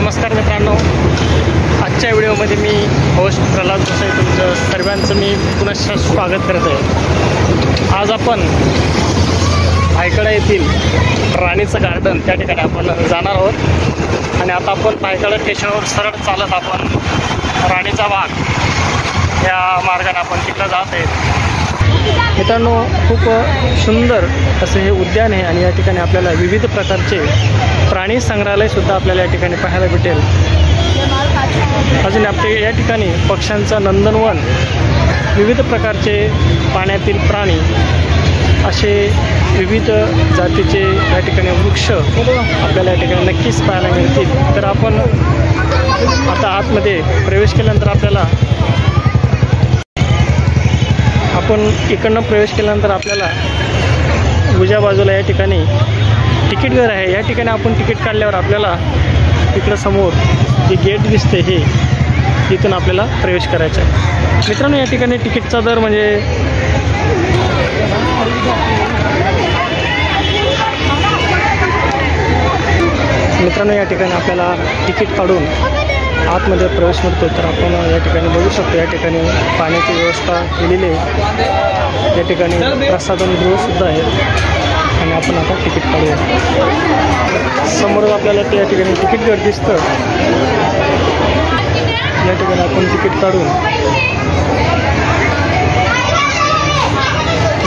नमस्कार मित्रांनो, आजच्या व्हिडिओमध्ये मी होस्ट प्रल्हाद गोसाई तुमचं सर्वांचं मी पुनश्च स्वागत करत आहे। आज आपण भायखळा येथील राणीचं गार्डन त्या ठिकाणी आपण जाणार आहोत आणि आता आपण भायखळा स्टेशनवर सरळ चालत आपण राणीचा बाग या मार्गाने आपण तिकडे जात आहे। मित्रांनो, खूप सुंदर असं हे उद्यान आहे आणि या ठिकाणी आपल्याला विविध प्रकारचे प्राणी संग्रहालयसुद्धा आपल्याला या ठिकाणी पाहायला भेटेल। अजून आपल्या या ठिकाणी पक्ष्यांचं नंदनवन, विविध प्रकारचे पाण्यातील प्राणी, असे विविध जातीचे या ठिकाणी वृक्ष आपल्याला या ठिकाणी नक्कीच पाहायला मिळतील। तर आपण आता आतमध्ये प्रवेश केल्यानंतर इकडनं प्रवेश केल्यानंतर आपल्याला उजव्या बाजूला या ठिकाणी तिकीट घर आहे। या ठिकाणी आपण तिकीट काढल्यावर आपल्याला इकडं समोर जे गेट दिसते हे तिथून आपल्याला प्रवेश करायचा आहे। मित्रांनो, या ठिकाणी तिकीटचा दर म्हणजे या ठिकाणी आपल्याला तिकीट काढून आतमध्ये प्रवेश मिळतो। तर आपण या ठिकाणी बघू शकतो, या ठिकाणी पाण्याची व्यवस्था केलेली आहे, या ठिकाणी प्रसाधन गृहसुद्धा आहे आणि आपण आता तिकीट काढूया। समोर आपल्याला त्या ठिकाणी तिकीट घर दिसतं, या ठिकाणी आपण तिकीट काढून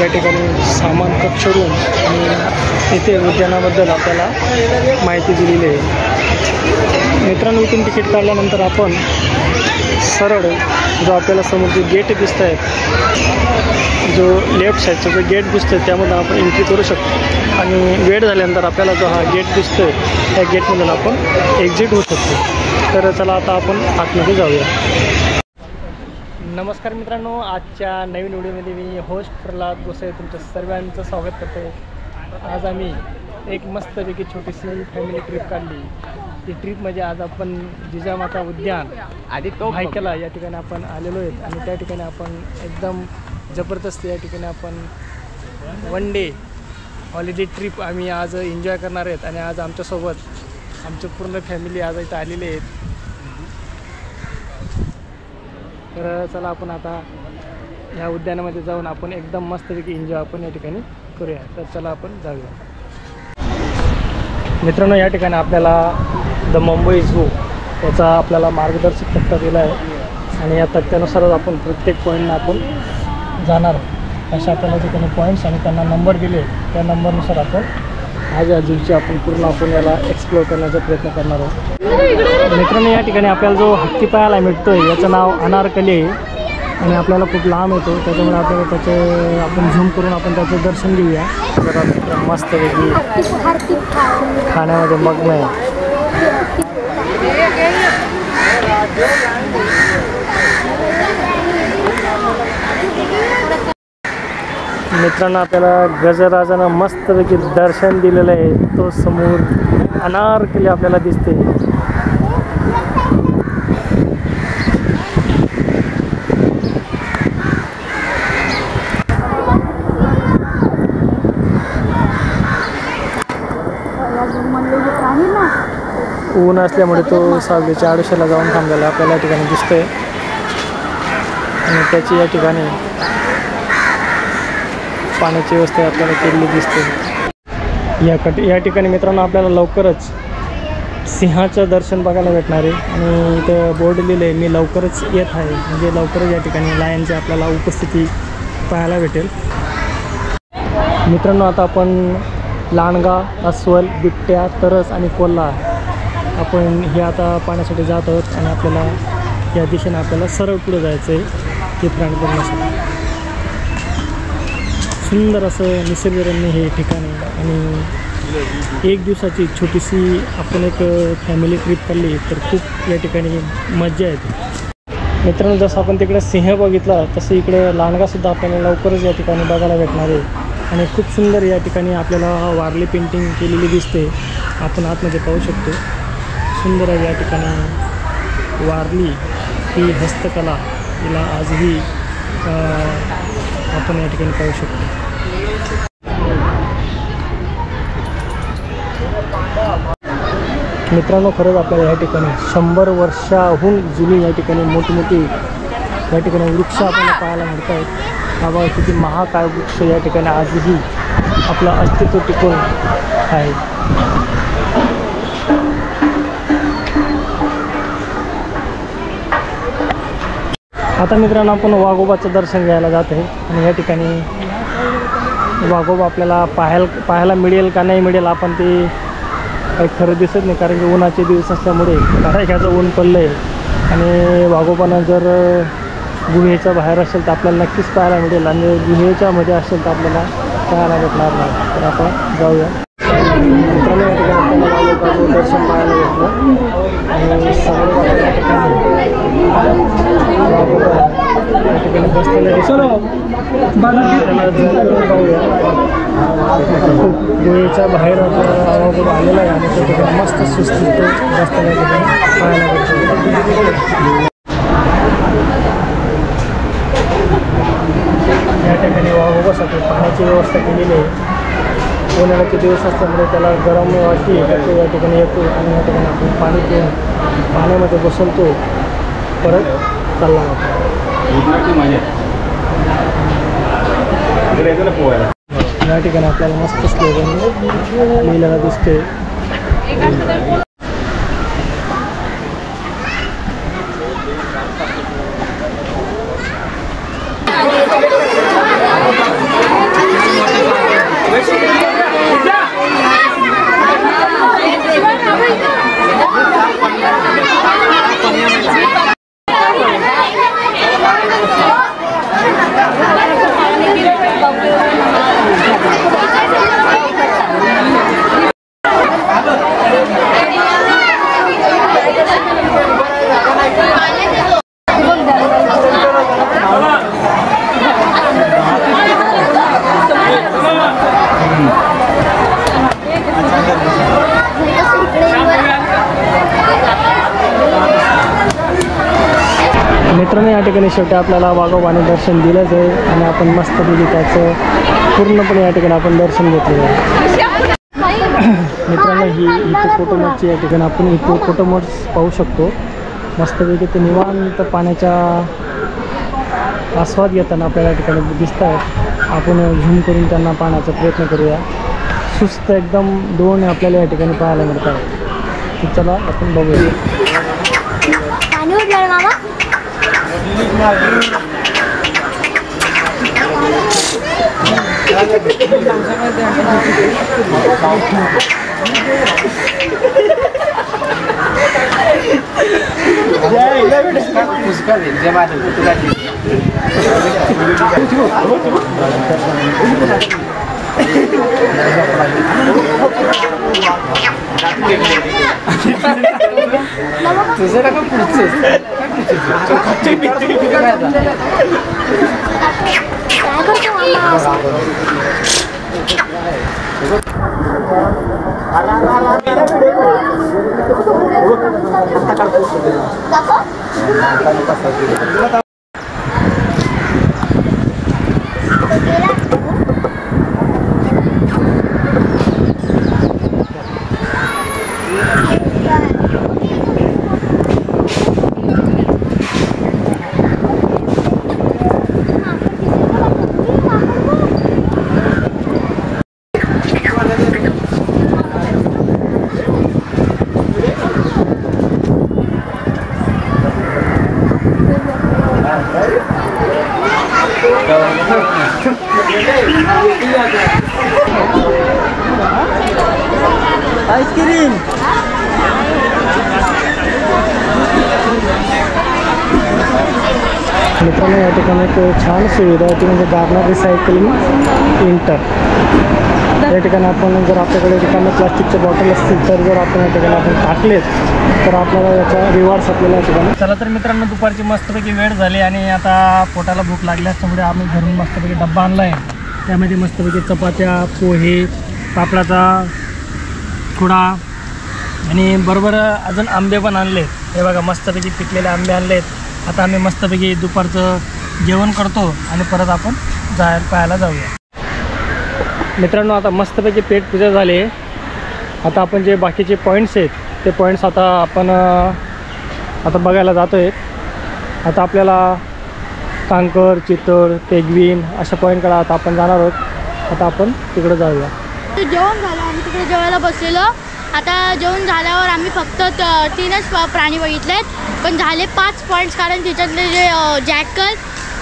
या ठिकाणी सामान कक्ष रूम आणि इथे उद्यानाबद्दल आपल्याला माहिती दिलेली आहे। मित्रांनो, इथून तिकीट काढल्यानंतर आपण सरळ जो आपल्याला समोर जे गेट दिसत आहेत, जो लेफ्ट साईडचा जो गेट दिसतो आहे त्यामधून आपण एंट्री करू शकतो आणि वेळ झाल्यानंतर आपल्याला जो हा गेट दिसतो आहे त्या गेटमधून आपण एक्झिट होऊ शकतो। तर चला आता आपण आतमध्ये जाऊया। नमस्कार मित्रांनो, आजच्या नवीन व्हिडिओमध्ये मी होस्ट प्रल्हाद गोसाई तुमचं सर्वांचं स्वागत करतो आहे। आज आम्ही एक मस्तपैकी छोटीशी फॅमिली ट्रिप काढली। ती ट्रिप म्हणजे आज आपण जिजामाता उद्यान भायखळा या ठिकाणी आपण आलेलो आहेत आणि त्या ठिकाणी आपण एकदम जबरदस्त या ठिकाणी आपण वन डे हॉलिडे ट्रिप आम्ही आज एन्जॉय करणार आहेत आणि आज आमच्यासोबत आमची पूर्ण फॅमिली आज इथं आलेली आहेत। तर चला आपण आता ह्या उद्यानामध्ये जाऊन आपण एकदम मस्तपैकी एन्जॉय आपण या ठिकाणी करूया। तर चला आपण जाऊया। मित्रांनो, या ठिकाणी आपल्याला द मुंबई झू याचा आपल्याला मार्गदर्शक तक्ता दिला आहे आणि या तक्त्यानुसारच आपण प्रत्येक पॉईंटला आपण जाणार आहोत। अशा आपल्याला ठिकाणी पॉईंट्स आणि त्यांना नंबर दिले, त्या नंबरनुसार आपण आज या झूची आपण याला एक्सप्लोअर करण्याचा प्रयत्न करणार आहोत। मित्रांनो, या ठिकाणी आपल्याला जो हत्ती पाहायला मिळतो आहे याचं नाव अनारकली आहे आणि आपल्याला खूप लांब येतो, त्याच्यामुळे आपल्याला आपण झूम करून आपण त्याचं दर्शन घेऊया। जरा मस्तपैकी खाण्यामध्ये मग्न आहे। मित्रांनो, आपल्याला गजराजानं मस्तपैकी दर्शन दिलेलं आहे, तो समोर अनारकली आपल्याला दिसते। ऊन असल्यामुळे तो सावलीच्या आडोशाला जाऊन थांबलेला आपल्याला या ठिकाणी दिसतोय आणि त्याची या ठिकाणी पाण्याची व्यवस्था आपल्याला केलेली दिसते। या ठिकाणी मित्रांनो आपल्याला लवकरच सिंहाचं दर्शन बघायला भेटणार आहे आणि इथं बोर्ड लिहिलं आहे, मी लवकरच येत आहे, म्हणजे लवकरच या ठिकाणी लायनची आपल्याला उपस्थिती पाहायला भेटेल। मित्रांनो, आता आपण लांडगा, अस्वल, बिबट्या, तरस आणि कोल्हा आपण हे आता पाहण्यासाठी जात आहोत आणि आपल्याला या दिशेने आपल्याला सरळ पुढे जायचं आहे हे प्राणी बघण्यासाठी। सुंदर असं निसर्गरम्य हे ठिकाण आहे आणि एक दिवसाची छोटीशी आपण एक फॅमिली ट्रिप काढली तर खूप या ठिकाणी मजा येते। मित्रांनो, जसं आपण तिकडे सिंह बघितला तसं इकडे लांडगासुद्धा आपल्याला लवकरच या ठिकाणी बघायला भेटणार आहे आणि खूप सुंदर या ठिकाणी आपल्याला वारली पेंटिंग केलेली दिसते, आपण आतमध्ये पाहू शकतो। सुंदर आहे या ठिकाणी वारली ही हस्तकला, हिला आजही आपण या ठिकाणी पाहू शकतो। मित्रांनो, खरंच आपल्याला या ठिकाणी 100 वर्षाहून जुनी या ठिकाणी मोठी या ठिकाणी वृक्ष आपल्याला पाहायला मिळत आहेत. हा बघा किती महाकाय वृक्ष या ठिकाणी आजही आपलं अस्तित्व टिकून आहे. आता मित्रांनो, आपण वाघोबाचं दर्शन घ्यायला जात आहे आणि या ठिकाणी वाघोबा आपल्याला पाहायला मिळेल का नाही मिळेल आपण ते काही खरं दिसत नाही, कारण की उन्हाचे दिवस असल्यामुळे कडाक्याचं ऊन पडलं आहे. आणि वाघोबानं जर गुहेच्या बाहेर असेल तर आपल्याला नक्कीच पाहायला मिळेल, आणि गुहेच्या मध्ये असेल तर आपल्याला पाहायला भेटणार नाही. तर आपण जाऊया. मित्रांनो, या ठिकाणी आपल्याला वाघोबाचं दर्शन पाहायला भेटलं आणि सगळं या ठिकाणी बसलेलं पाहूया. गुहेच्या बाहेर वाघोबा आलेला आहे आणि त्या ठिकाणी मस्त सुस्थित बसलेल्या ठिकाणी पाहायला भेटतं. या ठिकाणी वाघोबासाठी पाण्याची व्यवस्था केलेली आहे. उन्हाळ्याचे दिवस असल्यामुळे त्याला गरम वाटते, तो या ठिकाणी येतो आणि या ठिकाणी आपण पाणी पिऊन पाण्यामध्ये बसवतो, परत चालला जातो. या ठिकाणी आपल्याला मस्त स्लोगन लिहिलेला दिसते. मित्रांनो, या ठिकाणी शेवटी आपल्याला वाघोबाने दर्शन दिलंच आहे आणि आपण मस्तपैकी त्याचं पूर्णपणे या ठिकाणी आपण दर्शन घेतलेलं आहे. मित्रांनो, ही हिपोपोटामसची या ठिकाणी आपण हिपोपोटामस पाहू शकतो. मस्तपैकी ते निवांत पाण्याचा आस्वाद घेताना आपल्याला या ठिकाणी दिसत आहेत. आपण झूम करून त्यांना पाहण्याचा प्रयत्न करूया. सुस्त एकदम दोन आपल्याला या ठिकाणी पाहायला मिळत आहे. चला आपण बघूया. तुझं का पुढचं आईस्क्रीम मित्रांनो, या ठिकाणी एक छान सुविधा आहे ती म्हणजे गार्नर रिसायकलिंग इंटर. या ठिकाणी आपण जर आपल्याकडे रिकामे प्लास्टिकचे बॉटल असतील तर जर आपण या ठिकाणी आपण टाकलेत तर आपल्याला याचा रिवॉर्ड्स आपल्याला या ठिकाणी. चला तर मित्रांनो, दुपारची मस्तपैकी वेळ झाली आणि आता पोटाला भूक लागली असल्यामुळे आम्ही घरून मस्तपैकी डब्बा आणला आहे. त्यामध्ये मस्तपैकी चपात्या, पोहे, पापडाचा खुडा आणि बरोबर अजून आंबे पण आणले. हे बघा, मस्तपैकी पिकलेले आंबे आणलेत. आता आम्ही मस्तपैकी दुपारचं जेवण करतो आणि परत आपण पाहायला जाऊया. मित्रांनो, आता मस्तपैकी पेट पूजा झाली. आता आपण जे बाकीचे पॉईंट्स आहेत ते पॉईंट्स आता आपण आता बघायला जातो आहे. आता आपल्याला कांकर, चितळ, पेगवीन अशा पॉईंटकडे आता आपण जाणार आहोत. आता आपण तिकडे जाऊया. जेवण झालं, आम्ही तिकडे जेवायला बसलेलो. आता जेवण झाल्यावर आम्ही फक्त 3च प्राणी बघितलेत, पण झाले 5 पॉईंट्स, कारण त्याच्यातले जे जॅकल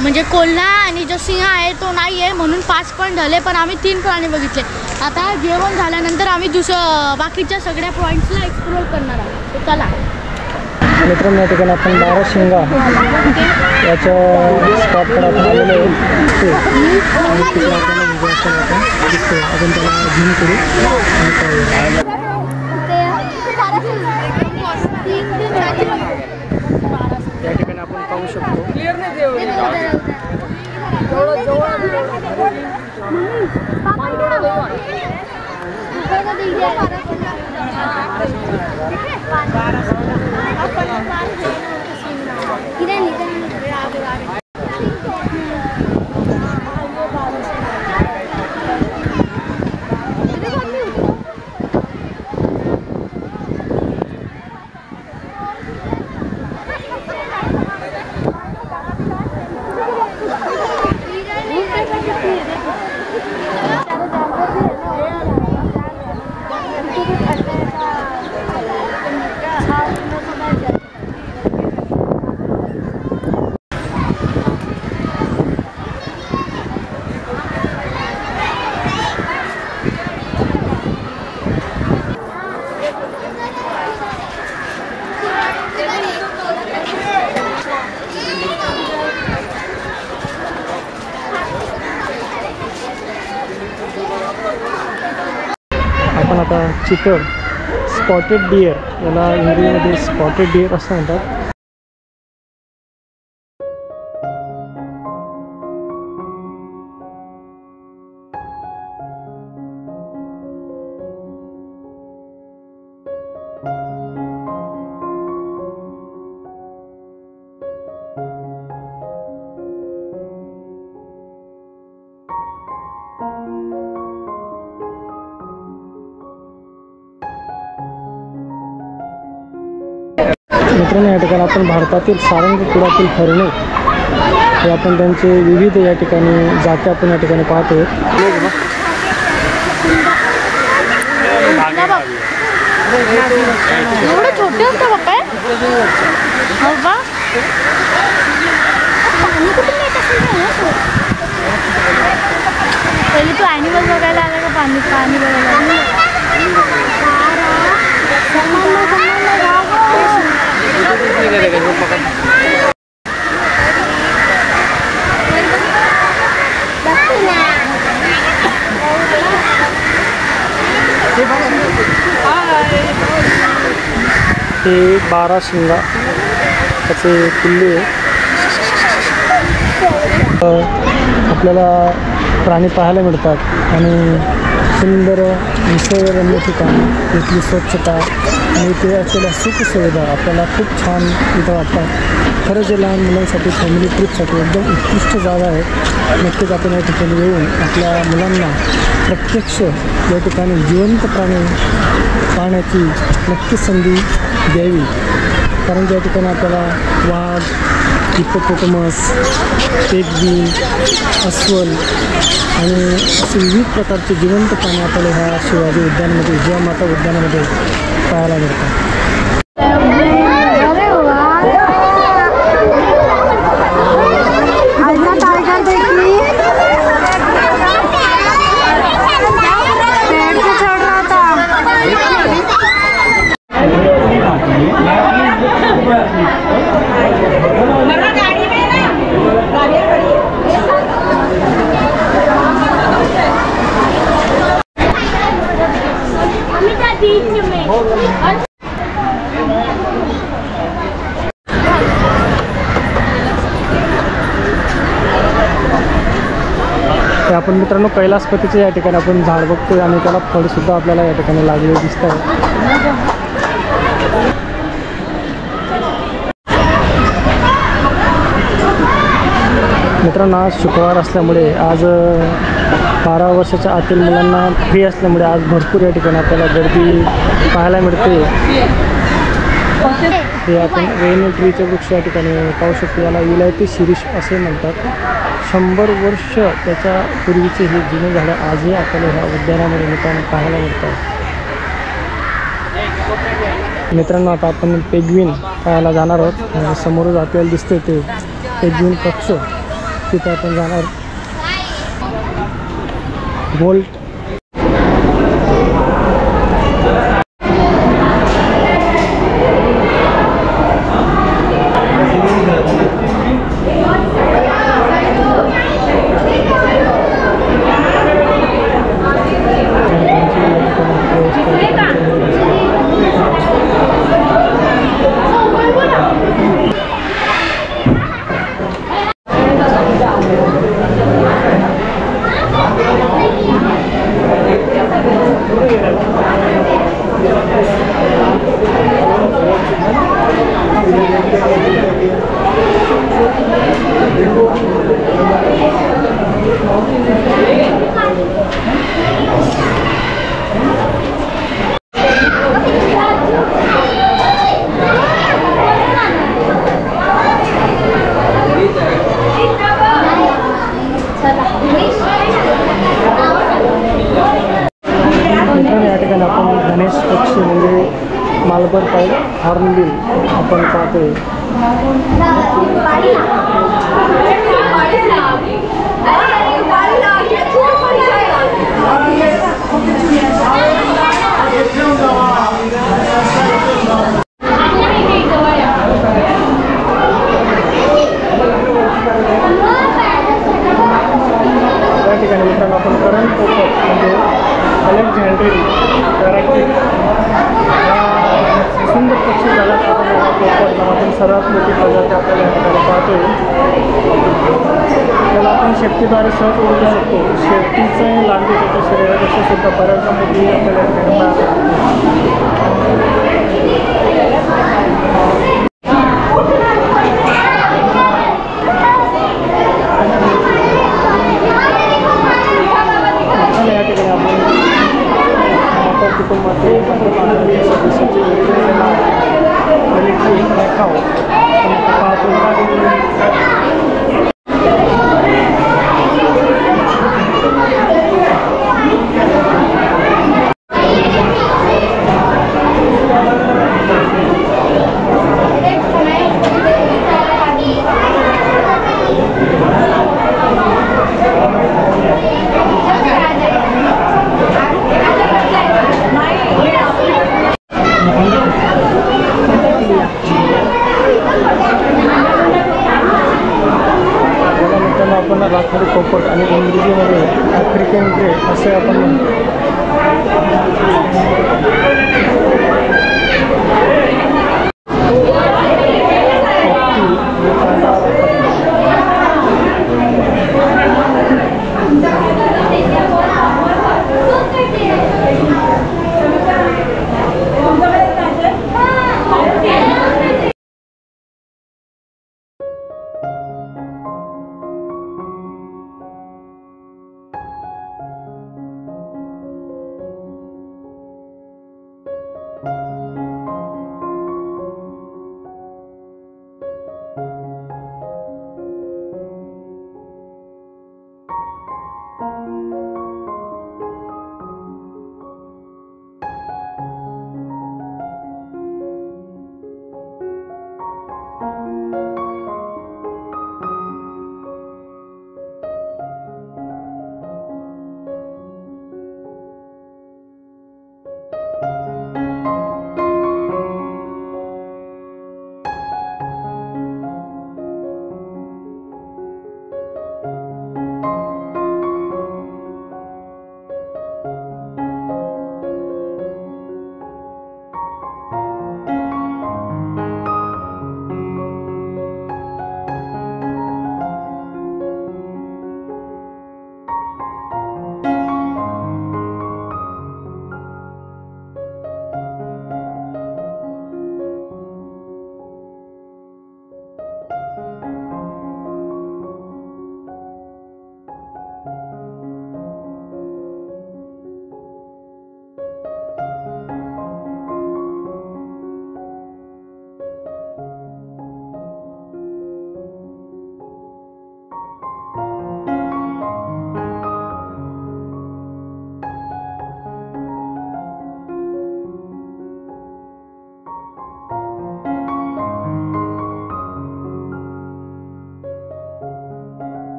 म्हणजे कोल्हा आणि जो सिंह आहे तो नाही आहे, म्हणून 5 पॉईंट झाले. पण आम्ही 3 प्राणी बघितले. आता जेवण झाल्यानंतर आम्ही बाकीच्या सगळ्या पॉईंट्सला एक्सप्लोर करणार आहोत. तर चला मित्रांनो, या ठिकाणी आपण बाराशिंगा याच्या स्पॉटकडे आपण आलेलो आहे. आणि तिकडे आपल्याला दिसतो. आपण त्याला झूम करू आणि पाहूया. या ठिकाणी आपण पाहू शकतो. आपण आता चितळ, स्पॉटेड डिअर, याला इंग्रजीमध्ये स्पॉटेड डिअर असं म्हणतात. मित्रांनो, या ठिकाणी आपण भारतातील सारंग कुळातील हरणे हे आपण त्यांचे विविध या ठिकाणी जाती आपण या ठिकाणी पाहतो. एवढे छोटे असतं बाप्पा. पहिले तू ॲनिमल बघायला आला का? पाणी बघायला हे बाराशिंगा त्याचे किल्ले आपल्याला प्राणी पाहायला मिळतात. आणि सुंदर निसर्गरम्य ठिकाण, इथली स्वच्छता आणि इथे असलेल्या सुखसुविधा आपल्याला खूप छान इथं वाटतात. खरंच हे लहान मुलांसाठी, फॅमिली ट्रिपसाठी एकदम उत्कृष्ट जागा आहे. नक्कीच आपण या ठिकाणी येऊन आपल्या मुलांना प्रत्यक्ष या ठिकाणी जिवंत प्राणी पाहण्याची नक्कीच संधी द्यावी. कारण त्या ठिकाणी आपल्याला वाघ, हिप्पोपोटमस, पेगवीन, अस्वल आणि असे विविध प्रकारचे जिवंत प्राणी आपल्याला ह्या शिवाजी उद्यानामध्ये, जिजामाता उद्यानामध्ये पाहायला मिळतात. आपण मित्रांनो कैलासपतीचे या ठिकाणी आपण झाड बघतोय आणि त्याला फळसुद्धा आपल्याला या ठिकाणी लागलेले दिसत आहे. मित्रांनो, आज शुक्रवार असल्यामुळे आज 12 वर्षाच्या आतील मुलांना फ्री असल्यामुळे आज भरपूर या ठिकाणी आपल्याला गर्दी पाहायला मिळते. हे आपण रेन ट्रीचे वृक्ष या ठिकाणी पाहू शकतो. याला विलायती शिरीष असे म्हणतात. 100 वर्ष त्याच्या पूर्वीचे हे जुने झाडं आजही आपल्याला ह्या उद्यानामध्ये मित्रांनो पाहायला मिळतात. मित्रांनो आता आपण पेंग्विन पाहायला जाणार आहोत. समोरच आपल्याला दिसतं ते पेंग्विन कक्ष, तिथे आपण जाणार. बोल्ट या ठिकाणी आपण गणेश पक्षी म्हणजे मालबर पाईड हॉर्नबिल आपण पाहतोय. या ठिकाणी मित्रांनो आपण करंट पोपट म्हणजे अलेक्झांड्री पॅराकिट सुंदर पक्षी झाला. पोपट नावातील सर्वात मोठी प्रजाती आपल्याला या ठिकाणी पाहतोय. त्याला आपण शेपटीद्वारे सहज ओळखू शकतो. शेपटीचं लांबी त्याच्या शरीरापेक्षा सुद्धा बऱ्याचदा मोठी आपल्याला या ठिकाणी आपण राखाडी पोपट आणि इंग्रजीमध्ये आफ्रिकन ग्रे असे आपण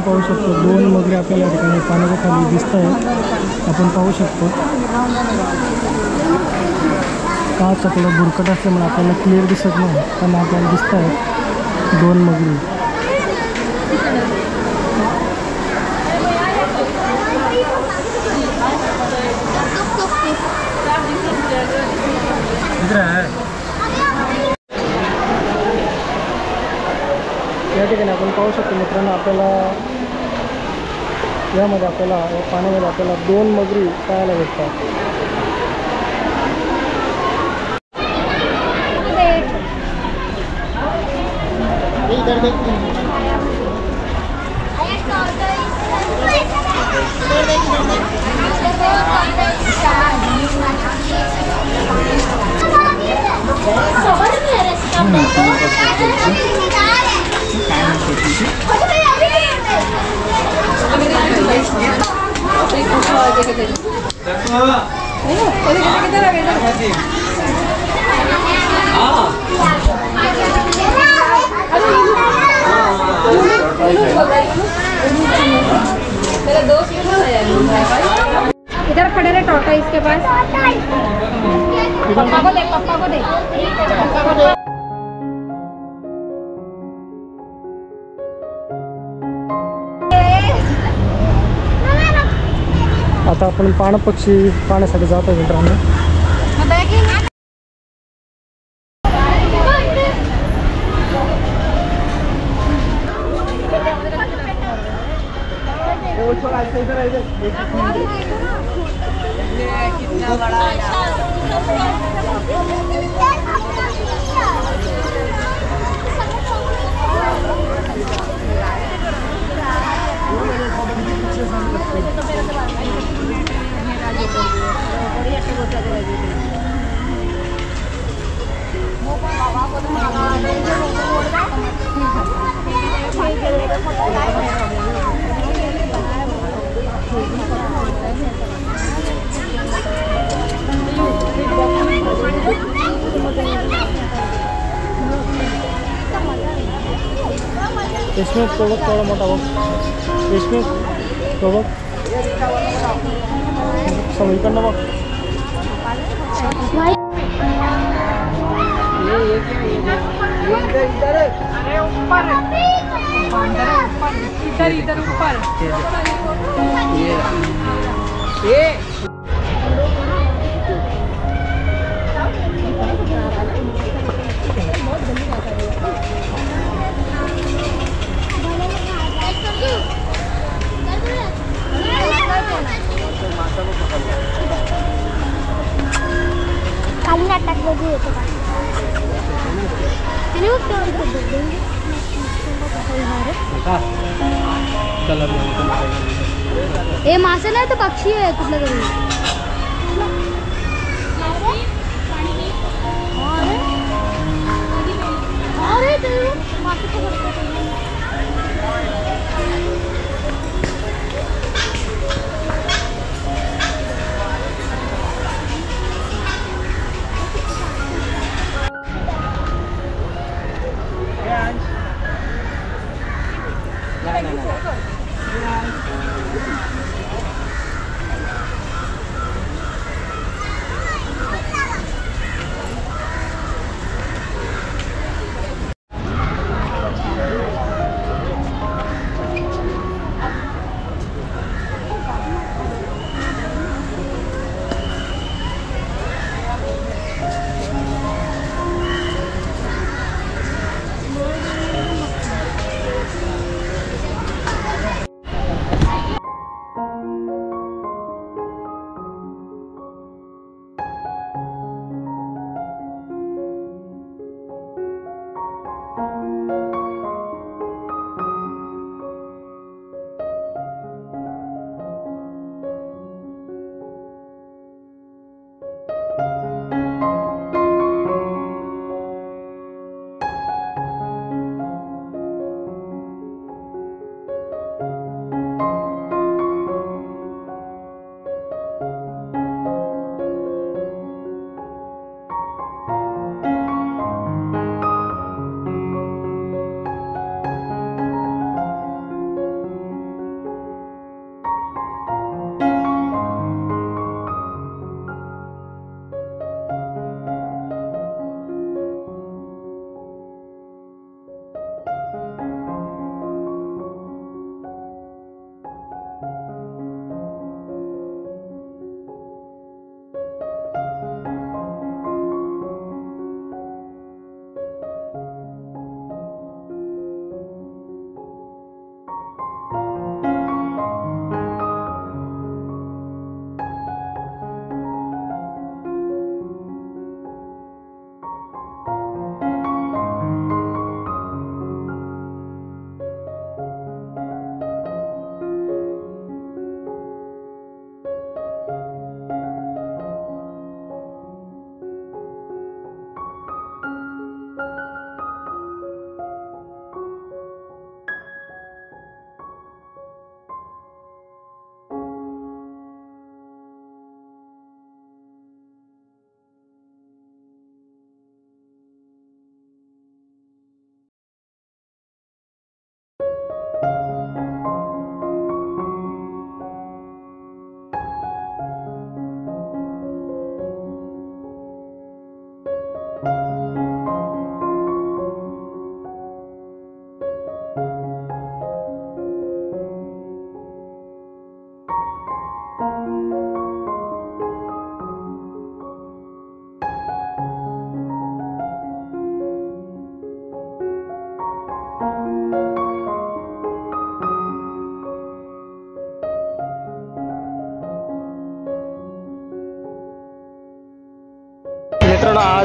पाहू शकतो 2 मगरी आपल्याला या ठिकाणी पाण्याच्या खाली दिसत आहेत. आपण पाहू शकतो काच आपल्याला बुरकट असल्यामुळे आपल्याला क्लिअर दिसत नाही, पण आपल्याला दिसत आहेत 2 मगरी. या ठिकाणी आपण पाहू शकतो मित्रांनो, आपल्याला यामध्ये आपल्याला या पाण्यामध्ये आपल्याला 2 मगरी पाहायला भेटतात. इधर खड़े रहे टोटा इसके पास. पप्पा को दे, पप्पा को दे, पप्पा को दे. आता आपण पाणपक्षी पाहण्यासाठी जातो मित्रांनो. इसमें प्रोडक्ट थोड़ा मोटा हो, इसमें प्रोडक्ट सभी करना बा. इधर ऊपर खाली नाटक बघू येतो का हे मासे नाही तर पक्षी आहे कुठलं तरी. अरे ते मासे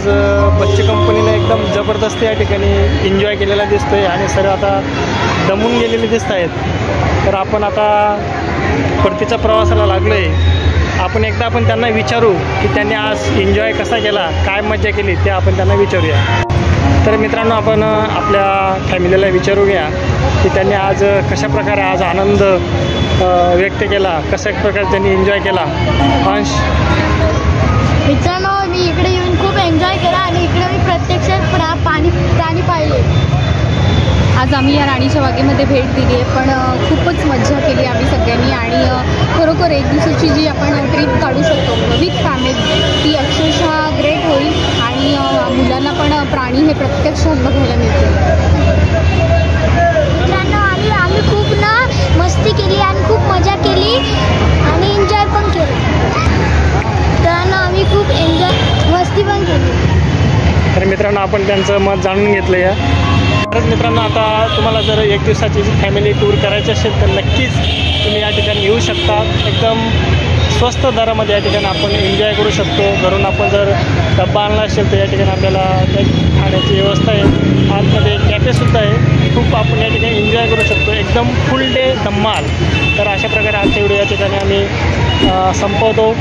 आज बच्चे कंपनीने एकदम जबरदस्त या ठिकाणी एन्जॉय केलेला दिसतो आहे आणि सर्व आता दमून गेलेले दिसत आहेत. तर आपण आता परतीच्या प्रवासाला लागलो आहे. आपण त्यांना विचारू की त्यांनी आज एन्जॉय कसा केला, काय मजा केली ते आपण त्यांना विचारूया. तर मित्रांनो, आपण आपल्या फॅमिलीला विचारू घ्या की त्यांनी आज कशाप्रकारे आज आनंद व्यक्त केला, कशा प्रकारे त्यांनी एन्जॉय केला. अंश, मित्रांनो, मी इकडे येऊन खूप एन्जॉय केला आणि इकडे मी प्रत्यक्षात प्राणी पाहिले. आज आम्ही या राणीच्या बागेमध्ये भेट दिली आहे, पण खूपच मजा केली आम्ही सगळ्यांनी. आणि खरोखर एक दिवसाची जी आपण ट्रिप काढू शकतो विथ फॅमिली, ती अक्षरशः ग्रेट होईल. आणि मुलांना पण प्राणी हे प्रत्यक्षात बघायला मिळतील. मित्रांनो, आम्ही खूप मस्ती केली आणि खूप मजा केली आणि एन्जॉय पण केला. मित्रांनो, आम्ही खूप मस्ती पण केली. तर मित्रांनो, आपण त्यांचं मत जाणून घेतलं या. तर मित्रांनो, आता तुम्हाला जर एक दिवसाची फॅमिली टूर करायची असेल तर नक्कीच तुम्ही या ठिकाणी येऊ शकता. एकदम स्वस्त दरामध्ये या ठिकाणी आपण एन्जॉय करू शकतो. घरून आपण जर डब्बा आणला असेल तर या ठिकाणी आपल्याला खाण्याची व्यवस्था आहे. आतमध्ये कॅफेसुद्धा आहे. खूप आपण या ठिकाणी एन्जॉय करू शकतो. एकदम फुल डे धम्माल. तर अशा प्रकारे आजच्या व्हिडिओ या ठिकाणी आम्ही संपवतो.